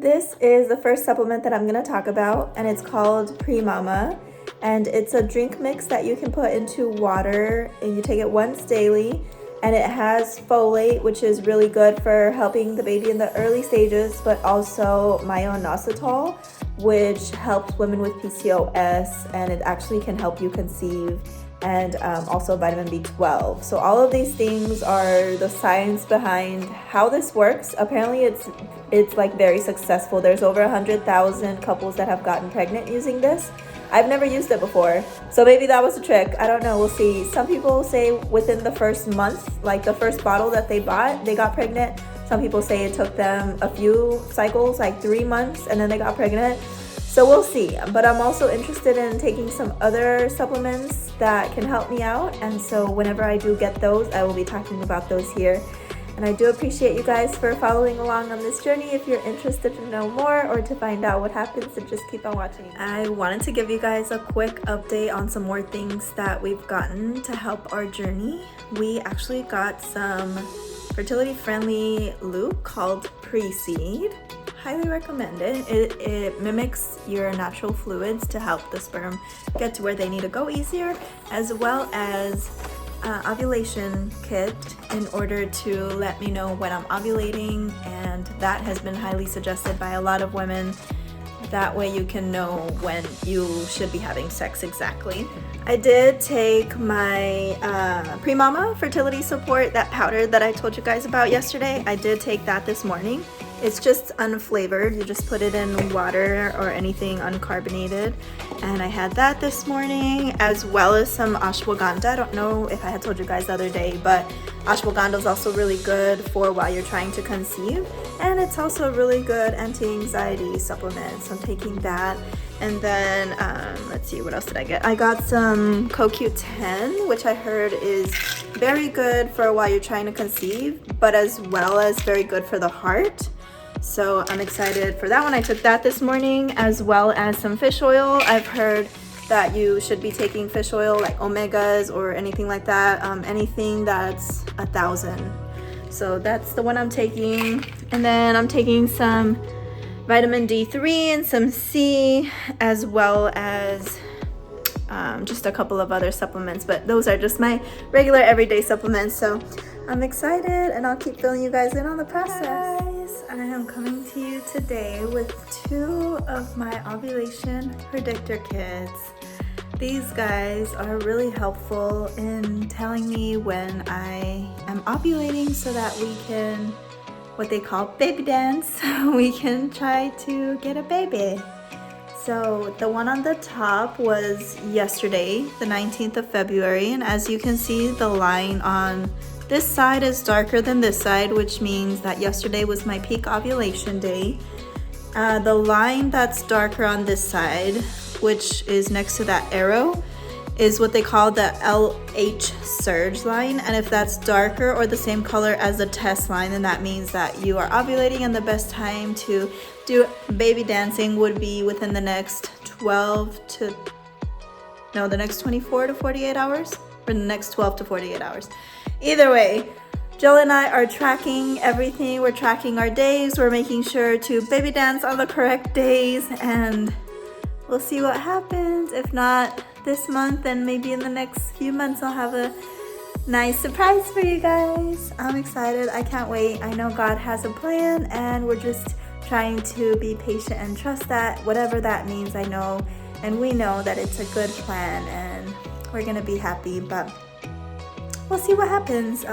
This is the first supplement that I'm going to talk about, and it's called Pre-Mama, and it's a drink mix that you can put into water, and you take it once daily, and it has folate, which is really good for helping the baby in the early stages, but also myo-inositol, which helps women with PCOS, and it actually can help you conceive, and also vitamin B12. So all of these things are the science behind how this works. Apparently it's like very successful. There's over 100,000 couples that have gotten pregnant using this. I've never used it before, so maybe that was a trick. I don't know, we'll see. Some people say within the first month, like the first bottle that they bought, they got pregnant. Some people say it took them a few cycles, like 3 months, and then they got pregnant. So we'll see, but I'm also interested in taking some other supplements that can help me out, and so whenever I do get those, I will be talking about those here. And I do appreciate you guys for following along on this journey. If you're interested to know more or to find out what happens, then just keep on watching. I wanted to give you guys a quick update on some more things that we've gotten to help our journey. We actually got some fertility friendly lube called Pre-Seed. Highly recommend it. It mimics your natural fluids to help the sperm get to where they need to go easier, as well as ovulation kit in order to let me know when I'm ovulating, and that has been highly suggested by a lot of women. That way you can know when you should be having sex exactly. I did take my Pre-Mama fertility support, that powder that I told you guys about yesterday. I did take that this morning. It's just unflavored. You just put it in water or anything uncarbonated. And I had that this morning, as well as some ashwagandha. I don't know if I had told you guys the other day, but ashwagandha is also really good for while you're trying to conceive. And it's also a really good anti-anxiety supplement. So I'm taking that. And then, let's see, what else did I get? I got some CoQ10, which I heard is very good for while you're trying to conceive, but as well as very good for the heart. So I'm excited for that one. I took that this morning, as well as some fish oil. I've heard that you should be taking fish oil, like omegas or anything like that, anything that's 1,000. So that's the one I'm taking. And then I'm taking some vitamin D3 and some C, as well as just a couple of other supplements, but those are just my regular everyday supplements. So I'm excited, and I'll keep filling you guys in on the process. Guys, I am coming to you today with 2 of my ovulation predictor kits. These guys are really helpful in telling me when I am ovulating, so that we can, what they call baby dance, we can try to get a baby. So the one on the top was yesterday, the 19th of February, and as you can see, the line on this side is darker than this side, which means that yesterday was my peak ovulation day. The line that's darker on this side, which is next to that arrow, is what they call the LH surge line, and if that's darker or the same color as the test line, then that means that you are ovulating, and the best time to do baby dancing would be within the next 24 to 48 hours, or the next 12 to 48 hours. Either way, Jill and I are tracking everything. We're tracking our days. We're making sure to baby dance on the correct days, and we'll see what happens. If not this month, then maybe in the next few months I'll have a nice surprise for you guys. I'm excited. I can't wait. I know God has a plan, and we're just trying to be patient and trust that whatever that means. I know, and we know that it's a good plan, and we're gonna be happy, but we'll see what happens.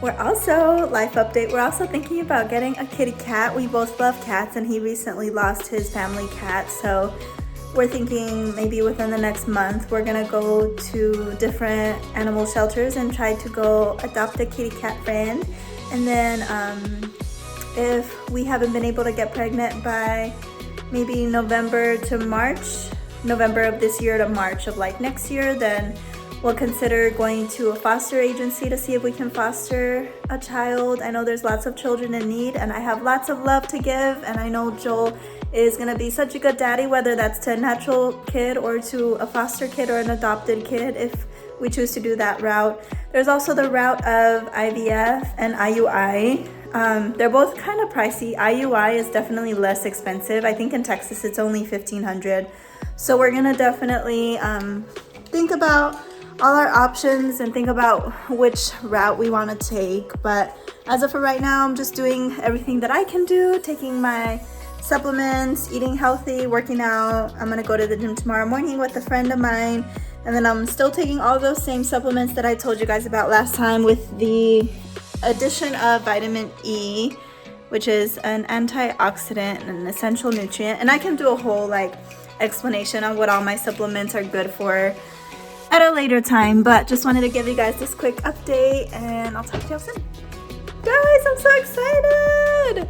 We're also, life update, we're also thinking about getting a kitty cat. We both love cats, and he recently lost his family cat, so we're thinking maybe within the next month we're gonna go to different animal shelters and try to go adopt a kitty cat friend. And then if we haven't been able to get pregnant by maybe November of this year to March of like next year, then we'll consider going to a foster agency to see if we can foster a child. I know there's lots of children in need, and I have lots of love to give, and I know Joel is gonna be such a good daddy, whether that's to a natural kid or to a foster kid or an adopted kid, if we choose to do that route. There's also the route of IVF and IUI. They're both kind of pricey. IUI is definitely less expensive. I think in Texas it's only $1,500. So we're gonna definitely think about all our options and think about which route we want to take. But as of for right now, I'm just doing everything that I can do, taking my supplements, eating healthy, working out. I'm gonna go to the gym tomorrow morning with a friend of mine, and then I'm still taking all those same supplements that I told you guys about last time, with the addition of vitamin E, which is an antioxidant and an essential nutrient. And I can do a whole explanation on what all my supplements are good for at a later time, but just wanted to give you guys this quick update, and I'll talk to y'all soon. Guys, I'm so excited!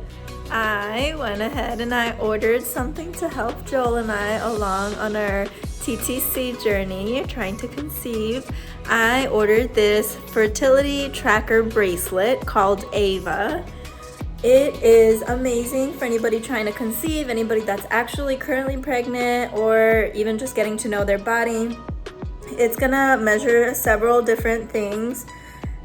I went ahead and I ordered something to help Joel and I along on our TTC journey, trying to conceive. I ordered this fertility tracker bracelet called Ava. It is amazing for anybody trying to conceive, anybody that's actually currently pregnant, or even just getting to know their body. It's gonna measure several different things: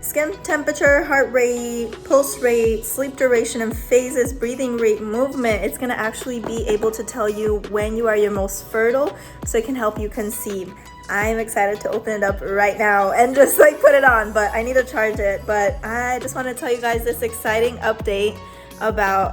skin temperature, heart rate, pulse rate, sleep duration and phases, breathing rate, movement. It's gonna actually be able to tell you when you are your most fertile, so it can help you conceive. I'm excited to open it up right now and just put it on, but I need to charge it. But I just want to tell you guys this exciting update about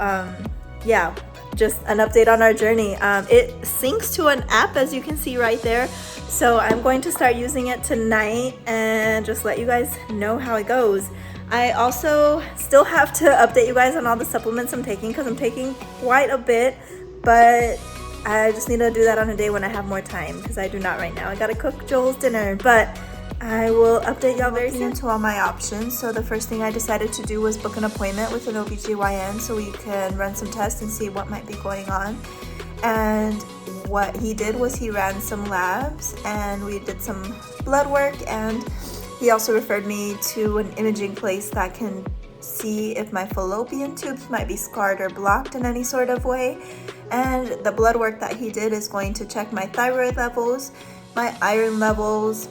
just an update on our journey. It syncs to an app, as you can see right there. So I'm going to start using it tonight and just let you guys know how it goes. I also still have to update you guys on all the supplements I'm taking, because I'm taking quite a bit, but I just need to do that on a day when I have more time, because I do not right now. I gotta cook Joel's dinner, but I will update y'all very soon. Into all my options. So the first thing I decided to do was book an appointment with an OBGYN so we can run some tests and see what might be going on. And what he did was he ran some labs and we did some blood work, and he also referred me to an imaging place that can see if my fallopian tubes might be scarred or blocked in any sort of way. And the blood work that he did is going to check my thyroid levels, my iron levels.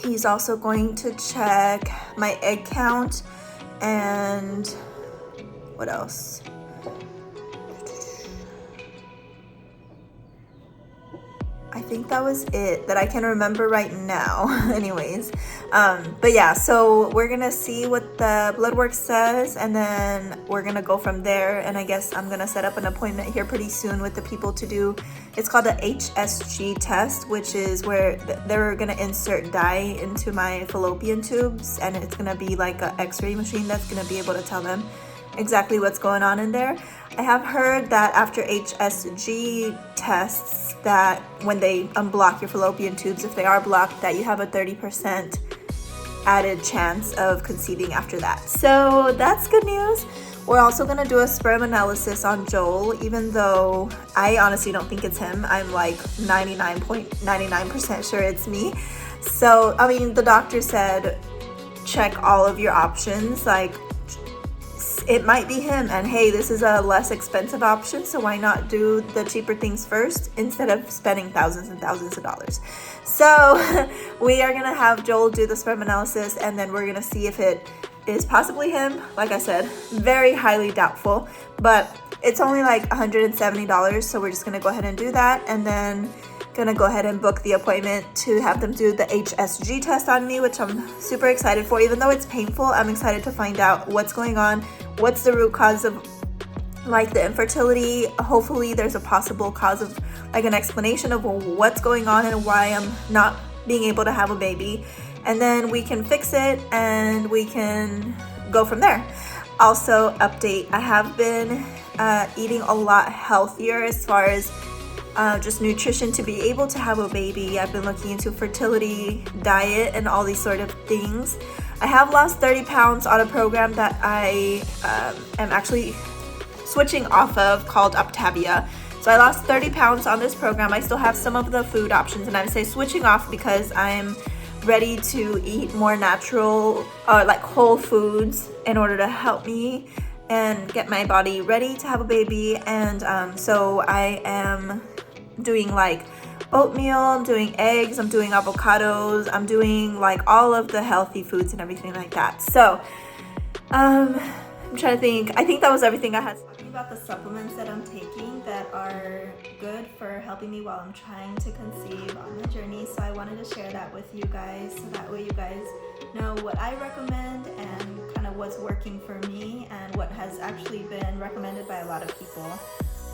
He's also going to check my egg count, and what else? I think that was it that I can remember right now. Anyways, but yeah, so we're gonna see what the blood work says, and then we're gonna go from there. And I guess I'm gonna set up an appointment here pretty soon with the people to do, it's called a HSG test, which is where they're gonna insert dye into my fallopian tubes, and it's gonna be like an x-ray machine that's gonna be able to tell them exactly what's going on in there. I have heard that after HSG tests, that when they unblock your fallopian tubes, if they are blocked, that you have a 30% added chance of conceiving after that. So that's good news. We're also gonna do a sperm analysis on Joel, even though I honestly don't think it's him. I'm like 99.99% sure it's me. So, I mean, the doctor said, check all of your options, it might be him, and hey, this is a less expensive option, so why not do the cheaper things first instead of spending thousands and thousands of dollars. So we are gonna have Joel do the sperm analysis, and then we're gonna see if it is possibly him. Like I said, very highly doubtful, but it's only like $170, so we're just gonna go ahead and do that, and then gonna go ahead and book the appointment to have them do the HSG test on me, which I'm super excited for. Even though it's painful, I'm excited to find out what's going on, what's the root cause of the infertility. Hopefully there's a possible cause of an explanation of what's going on and why I'm not being able to have a baby, and then we can fix it and we can go from there. Also, update, I have been eating a lot healthier as far as just nutrition to be able to have a baby. I've been looking into fertility, diet, and all these sort of things. I have lost 30 pounds on a program that I am actually switching off of, called Optavia. So I lost 30 pounds on this program. I still have some of the food options, and I would say switching off because I'm ready to eat more natural, whole foods, in order to help me and get my body ready to have a baby. And so I am doing oatmeal, I'm doing eggs, I'm doing avocados, I'm doing all of the healthy foods and everything like that. So I'm trying to think. I think that was everything I had. Talking about the supplements that I'm taking that are good for helping me while I'm trying to conceive on the journey. So I wanted to share that with you guys, so that way you guys know what I recommend and kind of what's working for me and what has actually been recommended by a lot of people.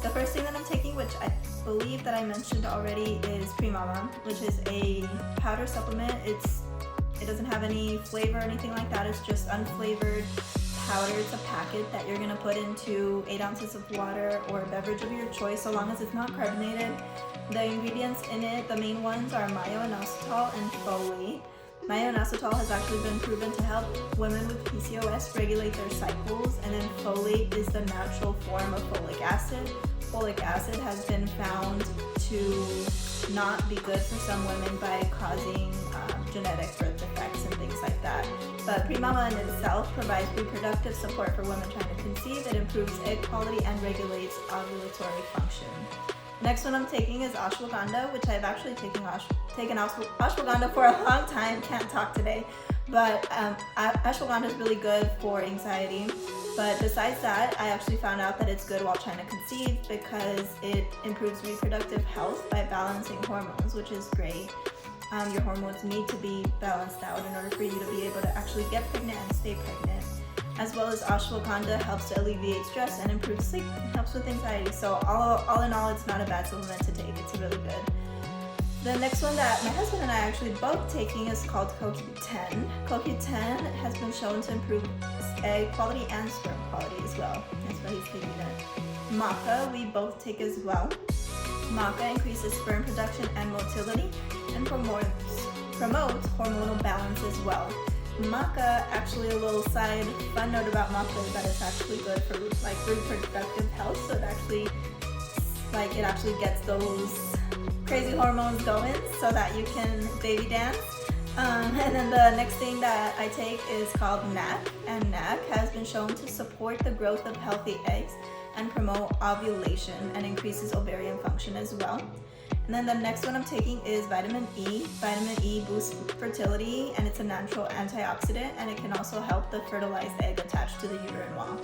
The first thing that I'm taking, which I believe that I mentioned already, is PreMama, which is a powder supplement. It doesn't have any flavor or anything like that. It's just unflavored powder. It's a packet that you're gonna put into 8 ounces of water or a beverage of your choice, so long as it's not carbonated. The ingredients in it, the main ones are myo-inositol and folate. Myo-inositol has actually been proven to help women with PCOS regulate their cycles, and then folate is the natural form of folic acid. Folic acid has been found to not be good for some women by causing genetic birth defects and things like that. But PreMama in itself provides reproductive support for women trying to conceive. It improves egg quality and regulates ovulatory function. Next one I'm taking is ashwagandha, which I've actually taken ashwagandha for a long time. Can't talk today. But ashwagandha is really good for anxiety. But besides that, I actually found out that it's good while trying to conceive because it improves reproductive health by balancing hormones, which is great. Your hormones need to be balanced out in order for you to be able to actually get pregnant and stay pregnant. As well as ashwagandha helps to alleviate stress and improve sleep and helps with anxiety. So all in all, it's not a bad supplement to take. It's really good. The next one that my husband and I actually both taking is called CoQ10. CoQ10 has been shown to improve egg quality and sperm quality as well. That's why he's taking it. Maca we both take as well. Maca increases sperm production and motility and promotes hormonal balance as well. Maca, actually a little side fun note about maca is that it's actually good for like reproductive health. So it actually gets those crazy hormones going so that you can baby dance. And then the next thing that I take is called NAC, and NAC has been shown to support the growth of healthy eggs and promote ovulation and increases ovarian function as well. And then the next one I'm taking is vitamin E. Vitamin E boosts fertility, and it's a natural antioxidant, and it can also help the fertilized egg attach to the uterine wall.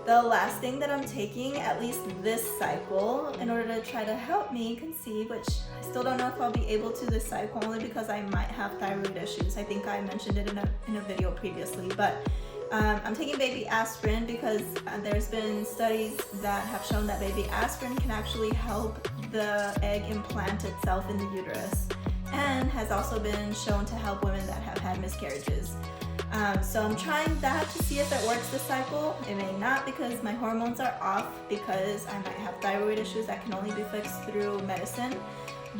The last thing that I'm taking, at least this cycle, in order to try to help me conceive, which I still don't know if I'll be able to this cycle only because I might have thyroid issues. I think I mentioned it in a video previously, but I'm taking baby aspirin because there's been studies that have shown that baby aspirin can actually help the egg implant itself in the uterus, and has also been shown to help women that have had miscarriages. So I'm trying that to see if it works this cycle. It may not because my hormones are off, because I might have thyroid issues that can only be fixed through medicine.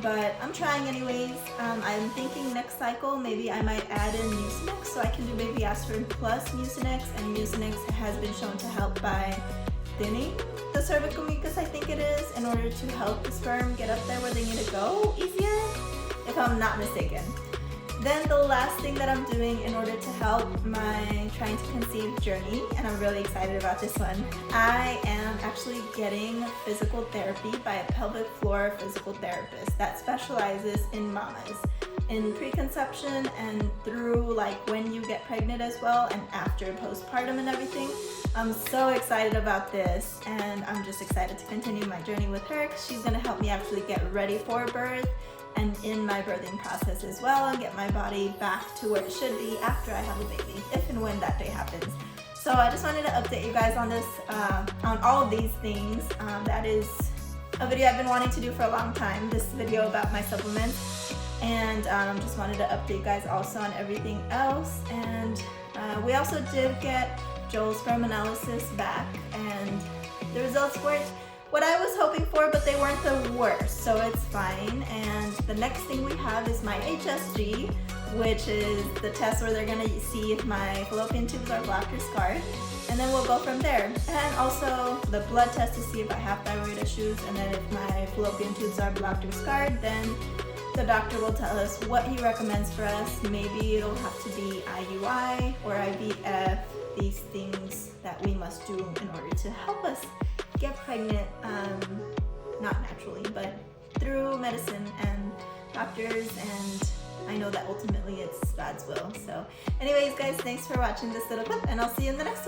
But I'm trying anyways. I'm thinking next cycle maybe I might add in Mucinex, so I can do baby aspirin plus Mucinex, and Mucinex has been shown to help by thinning the cervical mucus, I think it is, in order to help the sperm get up there where they need to go easier, if I'm not mistaken. Then the last thing that I'm doing in order to help my trying to conceive journey, and I'm really excited about this one, I am actually getting physical therapy by a pelvic floor physical therapist that specializes in mamas, in preconception and through like when you get pregnant as well, and after postpartum and everything. I'm so excited about this, and I'm just excited to continue my journey with her because she's going to help me actually get ready for birth and in my birthing process as well, and get my body back to where it should be after I have a baby, if and when that day happens. So I just wanted to update you guys on this, on all of these things. That is a video I've been wanting to do for a long time, this video about my supplements, and just wanted to update you guys also on everything else. And we also did get Joel's sperm analysis back, and the results weren't what I was hoping for, but they weren't the worst, so it's fine. And the next thing we have is my HSG, which is the test where they're gonna see if my fallopian tubes are blocked or scarred, and then we'll go from there. And also the blood test to see if I have thyroid issues, and then if my fallopian tubes are blocked or scarred, then the doctor will tell us what he recommends for us. Maybe it'll have to be IUI or IVF, these things that we must do in order to help us get pregnant, not naturally, but through medicine and doctors, and I know that ultimately it's God's will. So anyways guys, thanks for watching this little clip, and I'll see you in the next one.